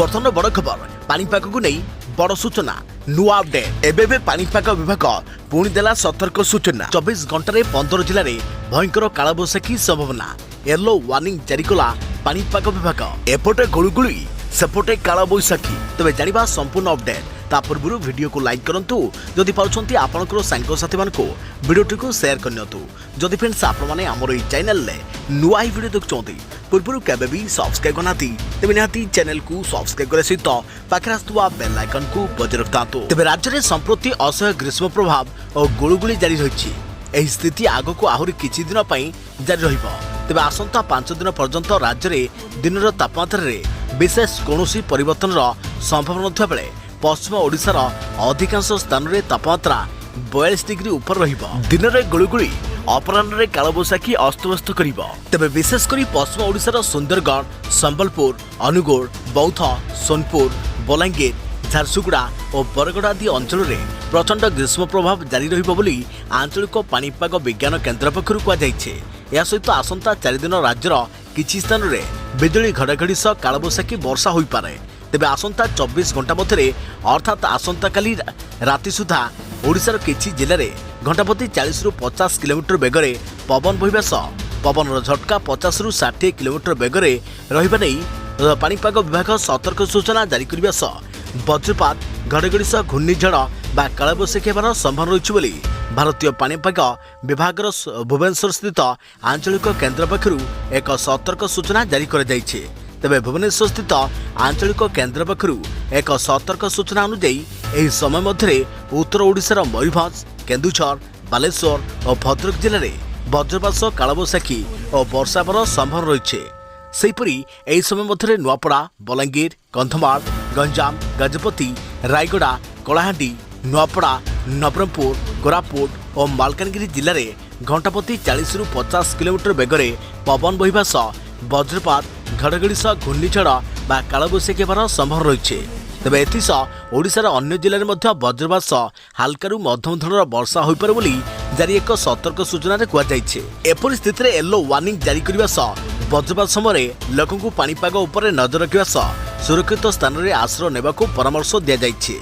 बर्तमान बड़ खबर पानीपाग को नहीं बड़ सूचना नुआ अपडेट एबे पानीपाग विभाग पुणी देला सतर्क सूचना 24 घंटे 15 जिले में भयंकर कालबैशाखी संभावना येलो वार्निंग जारी कला पानीपाग विभाग एपटे गुळुगुळी सेपटे कालबैशाखी तबे जानिबा संपूर्ण अपडेट ता पूर्व वीडियो को लाइक करंतु जदि पाउछंती आपनकर सांगसाथी मानको वीडियोटी को शेयर करनियतु जदि फ्रेंड्स आपण माने हमर ई चैनल ले नुआ ही वीडियो देखचोंती पूर्व केबे भी सब्सक्राइब करनाती तबे निहाती चैनल को सब्सक्राइब करे सहित पाखरे आस्तुवा बेल आइकन को बजाय रखतांतु तबे राज्य रे संप्रति असह्य ग्रीष्म प्रभाव और गुळुगुळी जारी रहिछि एही स्थिति आगो को आहुरी किछि दिन पई जारी रहिबो तबे आसंता 5 दिन पर्यंत राज्य रे दिनर तापमात्रा रे विशेष कोनोसी परिवर्तन रो संभावना नथिया बेले पश्चिम ओडिशार अधिकांश स्थान में तापमात्रा 42 डिग्री ऊपर रहिबो दिन में गुळुगुळी अपराह्न में कालबैशाखी अस्तव्यस्त करिबो तबे विशेषकर पश्चिम ओडिशार सुंदरगढ़ संबलपुर अनुगुल बौद्ध सोनपुर बलांगीर झारसुगुड़ा और बरगड़ आदि अंचल में प्रचंड ग्रीष्म प्रभाव जारी रहिबो बोली आंचलिक पानीपाग विज्ञान केन्द्र पक्षरु कुहाଯାଇଛି या सहित आसंता 4 दिन राज्यर किछि स्थान में बिजुली घड़घड़ी सह कालबैशाखी वर्षा होई पारे तेबे आसंता 24 घंटा मध्य अर्थात आसंता काली राति सुधा ओडिशार किछि जिले में घंटा प्रति 40 रु 50 किलोमीटर बेगरे पवन बहिबा सह पवन झटका 50 रु 60 किलोमीटर बेगरे रहिबा नै पानीपाग विभाग सतर्क सूचना जारी करबा सह वज्रपात घड़घड़ी सह घूर्णिझड़ बा कालबैशाखी हेबार संभावना रहिछि बोली भारतीय पानीपाग विभाग भुवनेश्वर स्थित आंचलिक केन्द्र पक्षरु एक सतर्क सूचना जारी कर जाइछि तेबे भुवनेश्वर स्थित आंचलिक केन्द्र पक्षरु एक सतर्क सूचना अनुसार एही समय मध्य उत्तर ओडिशार मयूरभंज केन्दुझर बालेश्वर और भद्रक जिले में वज्रपात कालबैशाखी और वर्षा हेबार संभावना रहिछि सेहिपरि एही समय मध्य नुआपड़ा बलांगीर कंधमाल गंजाम गजपति रायगड़ा कलाहांडी नुआपड़ा नवरंगपुर कोरापुट और मालकानगिरी जिले में घंटा प्रति 40 रु 50 किलोमीटर बेगरे पवन बहिबा सह वज्रपात घड़घड़ी सह घूर्णिझड़ बा कालबैशाखी हेबार संभावना रहिछि तेबे एथिसह ओडिशार अन्य जिले में वज्रपात सह हालकारु मध्यम धरणर वर्षा होइपारे बोली जारी एक सतर्क सूचना रे कुहाଯାଇଛି एपरि स्थिति रे येलो वार्निंग जारी करबा सह वज्रपात समय लोकंकु पानीपाग उपर नजर रखिबा सह सुरक्षित स्थान रे आश्रय नेबाकू परामर्श दिया जाइछि।